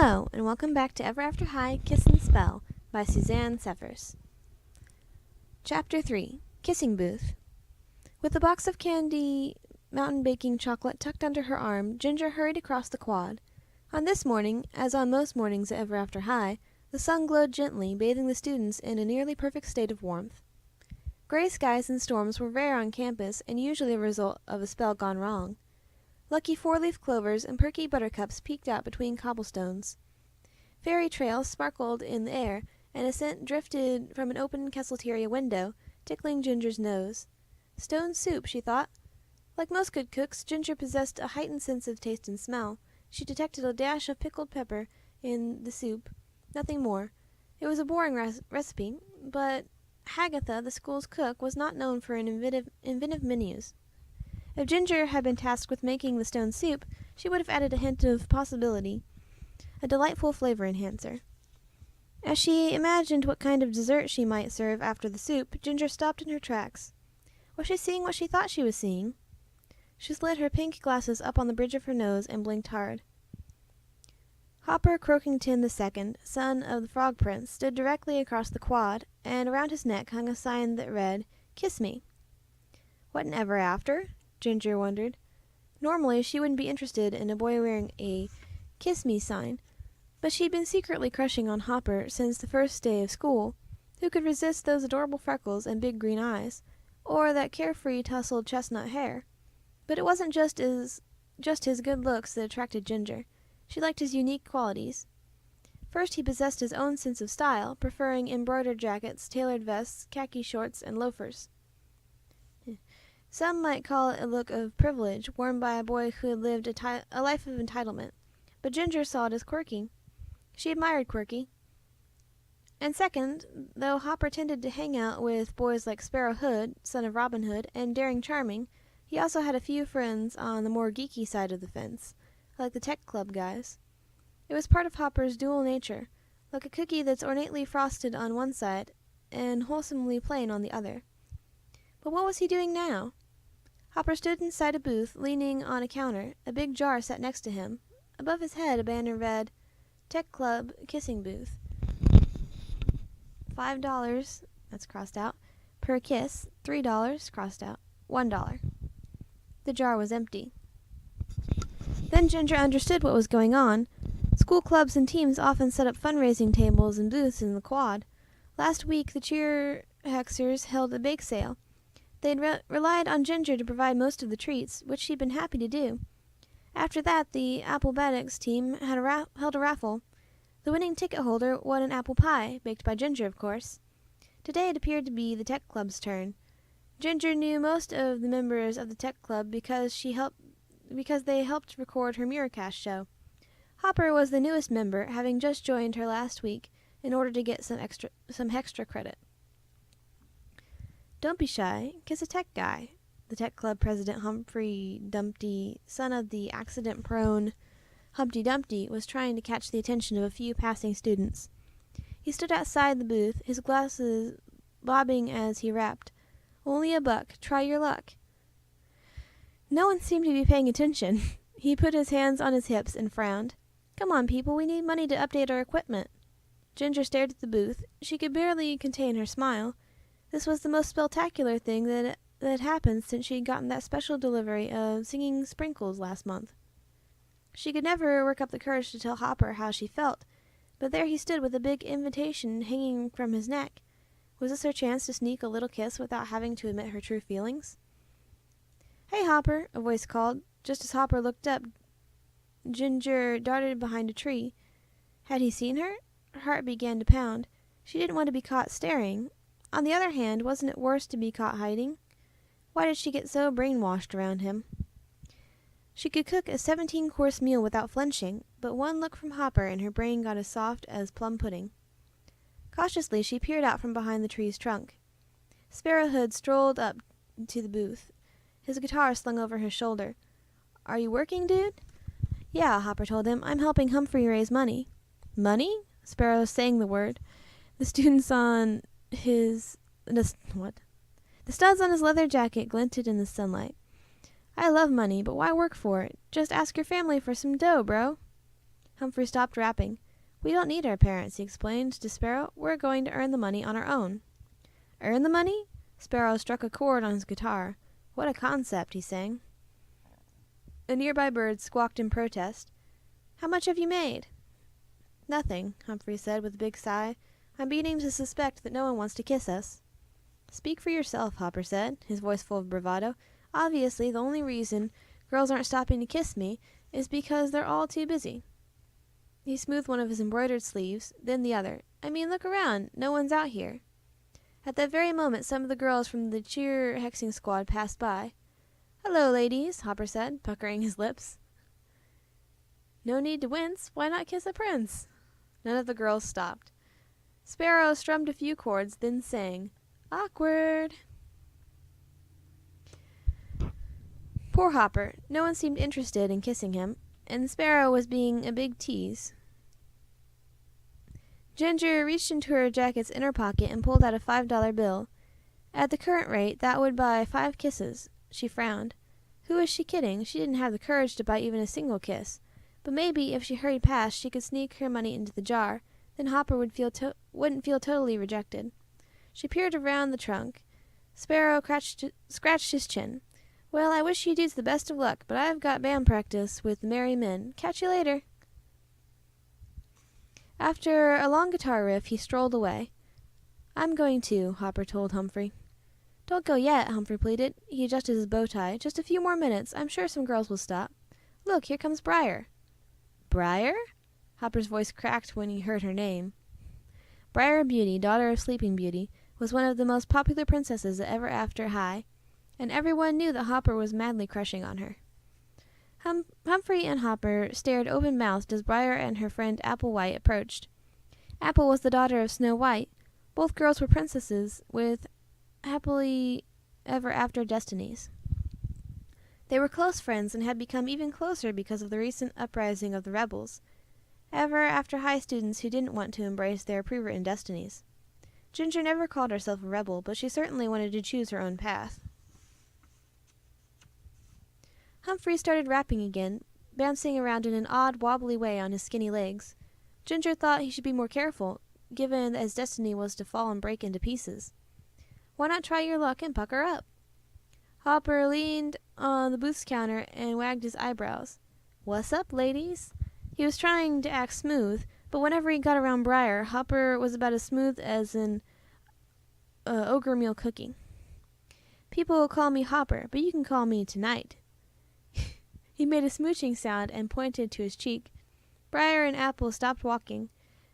Hello, and welcome back to Ever After High, Kiss and Spell by Suzanne Severs. Chapter 3, Kissing Booth. With a box of candy mountain baking chocolate tucked under her arm, Ginger hurried across the quad. On this morning, as on most mornings at Ever After High, the sun glowed gently, bathing the students in a nearly perfect state of warmth. Gray skies and storms were rare on campus and usually a result of a spell gone wrong. Lucky four-leaf clovers and perky buttercups peeked out between cobblestones. Fairy trails sparkled in the air, and a scent drifted from an open cafeteria window, tickling Ginger's nose. Stone soup, she thought. Like most good cooks, Ginger possessed a heightened sense of taste and smell. She detected a dash of pickled pepper in the soup, nothing more. It was a boring recipe, but Hagatha, the school's cook, was not known for inventive menus. If Ginger had been tasked with making the stone soup, she would have added a hint of possibility, a delightful flavor enhancer. As she imagined what kind of dessert she might serve after the soup, Ginger stopped in her tracks. Was she seeing what she thought she was seeing? She slid her pink glasses up on the bridge of her nose and blinked hard. Hopper Croakington II, son of the Frog Prince, stood directly across the quad, and around his neck hung a sign that read, "Kiss Me." What an ever after? Ginger wondered. Normally, she wouldn't be interested in a boy wearing a "Kiss Me" sign, but she'd been secretly crushing on Hopper since the first day of school. Who could resist those adorable freckles and big green eyes, or that carefree tousled chestnut hair? But it wasn't just his good looks that attracted Ginger. She liked his unique qualities. First, he possessed his own sense of style, preferring embroidered jackets, tailored vests, khaki shorts, and loafers. Some might call it a look of privilege, worn by a boy who had lived a life of entitlement, but Ginger saw it as quirky. She admired quirky. And second, though Hopper tended to hang out with boys like Sparrow Hood, son of Robin Hood, and Daring Charming, he also had a few friends on the more geeky side of the fence, like the tech club guys. It was part of Hopper's dual nature, like a cookie that's ornately frosted on one side and wholesomely plain on the other. But what was he doing now? Hopper stood inside a booth, leaning on a counter. A big jar sat next to him. Above his head, a banner read, "Tech Club Kissing Booth. $5, that's crossed out, per kiss, $3, crossed out, $1. The jar was empty. Then Ginger understood what was going on. School clubs and teams often set up fundraising tables and booths in the quad. Last week, the cheer hexers held a bake sale. They'd relied on Ginger to provide most of the treats, which she'd been happy to do. After that, the acrobatics team had held a raffle. The winning ticket holder won an apple pie, baked by Ginger, of course. Today it appeared to be the Tech Club's turn. Ginger knew most of the members of the Tech Club because they helped record her Miracast show. Hopper was the newest member, having just joined her last week in order to get some extra credit. "Don't be shy. Kiss a tech guy," the Tech Club president Humphrey Dumpty, son of the accident-prone Humpty Dumpty, was trying to catch the attention of a few passing students. He stood outside the booth, his glasses bobbing as he rapped, "Only $1. Try your luck." No one seemed to be paying attention. He put his hands on his hips and frowned. "Come on, people, we need money to update our equipment." Ginger stared at the booth. She could barely contain her smile. This was the most spectacular thing that had happened since she had gotten that special delivery of singing sprinkles last month. She could never work up the courage to tell Hopper how she felt, but there he stood with a big invitation hanging from his neck. Was this her chance to sneak a little kiss without having to admit her true feelings? "Hey, Hopper," a voice called. Just as Hopper looked up, Ginger darted behind a tree. Had he seen her? Her heart began to pound. She didn't want to be caught staring. On the other hand, wasn't it worse to be caught hiding? Why did she get so brainwashed around him? She could cook a 17-course meal without flinching, but one look from Hopper and her brain got as soft as plum pudding. Cautiously, she peered out from behind the tree's trunk. Sparrow Hood strolled up to the booth, his guitar slung over his shoulder. "Are you working, dude?" "Yeah," Hopper told him. "I'm helping Humphrey raise money." "Money?" Sparrow sang the word. The students on his... The studs on his leather jacket glinted in the sunlight. "I love money, but why work for it? Just ask your family for some dough, bro." Humphrey stopped rapping. "We don't need our parents," he explained to Sparrow. "We're going to earn the money on our own." "Earn the money?" Sparrow struck a chord on his guitar. "What a concept," he sang. A nearby bird squawked in protest. "How much have you made?" "Nothing," Humphrey said with a big sigh. "I'm beginning to suspect that no one wants to kiss us." "Speak for yourself," Hopper said, his voice full of bravado. "Obviously, the only reason girls aren't stopping to kiss me is because they're all too busy." He smoothed one of his embroidered sleeves, then the other. "I mean, look around. No one's out here." At that very moment, some of the girls from the cheer hexing squad passed by. "Hello, ladies," Hopper said, puckering his lips. "No need to wince. Why not kiss a prince?" None of the girls stopped. Sparrow strummed a few chords, then sang, "Awkward." Poor Hopper. No one seemed interested in kissing him, and Sparrow was being a big tease. Ginger reached into her jacket's inner pocket and pulled out a $5 bill. At the current rate, that would buy 5 kisses. She frowned. Who was she kidding? She didn't have the courage to buy even a single kiss. But maybe if she hurried past, she could sneak her money into the jar. Then Hopper wouldn't feel totally rejected. She peered around the trunk. Sparrow scratched his chin. "Well, I wish you dudes the best of luck, but I've got band practice with the Merry Men. Catch you later." After a long guitar riff, he strolled away. "I'm going too," Hopper told Humphrey. "Don't go yet," Humphrey pleaded. He adjusted his bow tie. "Just a few more minutes. I'm sure some girls will stop. Look, here comes Briar." "Briar?" Hopper's voice cracked when he heard her name. Briar Beauty, daughter of Sleeping Beauty, was one of the most popular princesses at Ever After High, and everyone knew that Hopper was madly crushing on her. Humphrey and Hopper stared open-mouthed as Briar and her friend Apple White approached. Apple was the daughter of Snow White. Both girls were princesses with happily ever after destinies. They were close friends and had become even closer because of the recent uprising of the rebels, Ever After High students who didn't want to embrace their pre-written destinies. Ginger never called herself a rebel, but she certainly wanted to choose her own path. Humphrey started rapping again, bouncing around in an odd, wobbly way on his skinny legs. Ginger thought he should be more careful, given that his destiny was to fall and break into pieces. Why not try your luck and pucker up? Hopper leaned on the booth's counter and wagged his eyebrows. "What's up, ladies?" He was trying to act smooth, but whenever he got around Briar, Hopper was about as smooth as an ogre meal cookie. "People will call me Hopper, but you can call me Tonight." He made a smooching sound and pointed to his cheek. Briar and Apple stopped walking.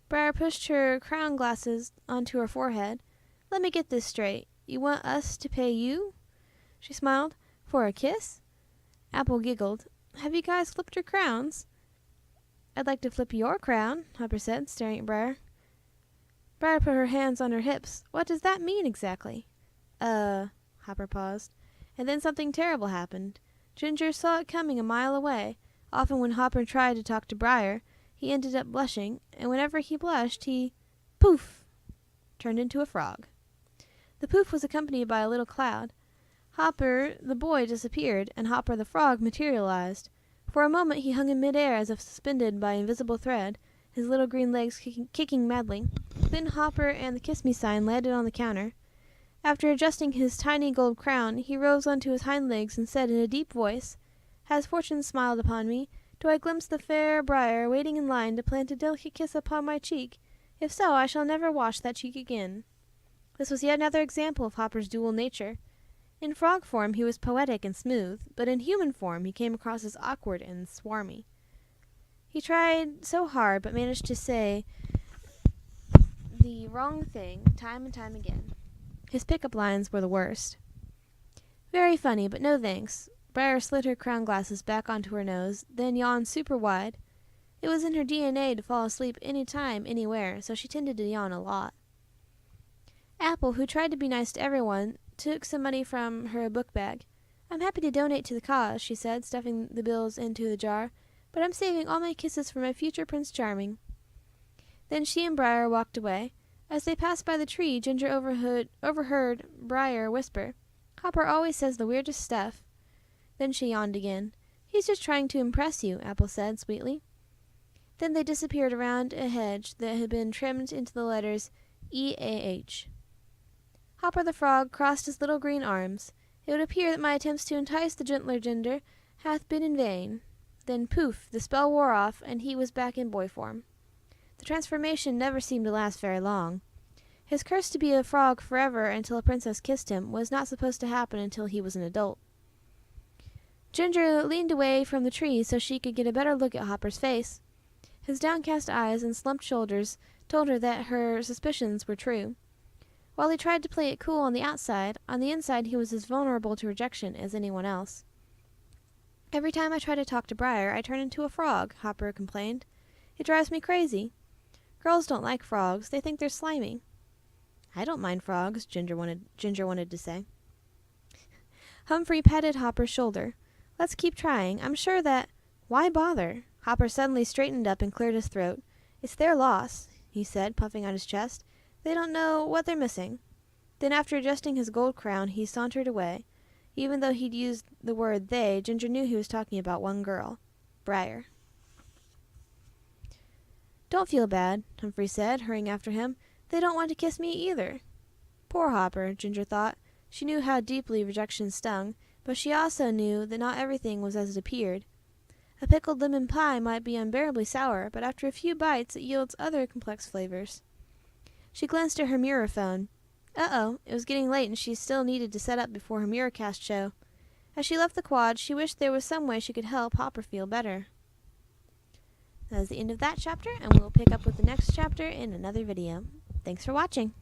Briar pushed her crown glasses onto her forehead. "Let me get this straight. You want us to pay you?" She smiled. "For a kiss?" Apple giggled. "Have you guys flipped your crowns?" "I'd like to flip your crown," Hopper said, staring at Briar. Briar put her hands on her hips. "What does that mean exactly?" Hopper paused. And then something terrible happened. Ginger saw it coming a mile away. Often when Hopper tried to talk to Briar, he ended up blushing, and whenever he blushed, he, poof, turned into a frog. The poof was accompanied by a little cloud. Hopper the boy disappeared, and Hopper the frog materialized. For a moment he hung in midair as if suspended by invisible thread, his little green legs kicking madly. Then Hopper and the kiss me sign landed on the counter. After adjusting his tiny gold crown, he rose onto his hind legs and said in a deep voice, "Has fortune smiled upon me? Do I glimpse the fair Briar waiting in line to plant a delicate kiss upon my cheek? If so, I shall never wash that cheek again." This was yet another example of Hopper's dual nature. In frog form he was poetic and smooth, but in human form he came across as awkward and swarmy. He tried so hard, but managed to say the wrong thing time and time again. His pickup lines were the worst. "Very funny, but no thanks." Briar slid her crown glasses back onto her nose, then yawned super wide. It was in her DNA to fall asleep any time, anywhere, so she tended to yawn a lot. Apple, who tried to be nice to everyone, took some money from her book bag. "I'm happy to donate to the cause," she said, stuffing the bills into the jar, "but I'm saving all my kisses for my future Prince Charming." Then she and Briar walked away. As they passed by the tree, Ginger overheard Briar whisper, "Hopper always says the weirdest stuff." Then she yawned again. "He's just trying to impress you," Apple said sweetly. Then they disappeared around a hedge that had been trimmed into the letters EAH. Hopper the Frog crossed his little green arms. It would appear that my attempts to entice the gentler Ginger hath been in vain. Then poof, the spell wore off, and he was back in boy form. The transformation never seemed to last very long. His curse to be a frog forever until a princess kissed him was not supposed to happen until he was an adult. Ginger leaned away from the tree so she could get a better look at Hopper's face. His downcast eyes and slumped shoulders told her that her suspicions were true. While he tried to play it cool on the inside he was as vulnerable to rejection as anyone else. "Every time I try to talk to Briar, I turn into a frog," Hopper complained. "It drives me crazy. Girls don't like frogs. They think they're slimy." "I don't mind frogs," Ginger wanted to say. Humphrey patted Hopper's shoulder. "Let's keep trying. I'm sure that—" "Why bother?" Hopper suddenly straightened up and cleared his throat. "It's their loss," he said, puffing out his chest. "They don't know what they're missing." Then after adjusting his gold crown, he sauntered away. Even though he'd used the word they, Ginger knew he was talking about one girl, Briar. "Don't feel bad," Humphrey said, hurrying after him. "They don't want to kiss me either." Poor Hopper, Ginger thought. She knew how deeply rejection stung, but she also knew that not everything was as it appeared. A pickled lemon pie might be unbearably sour, but after a few bites it yields other complex flavors. She glanced at her mirror phone. Uh-oh, it was getting late and she still needed to set up before her mirrorcast show. As she left the quad, she wished there was some way she could help Hopper feel better. That is the end of that chapter, and we will pick up with the next chapter in another video. Thanks for watching.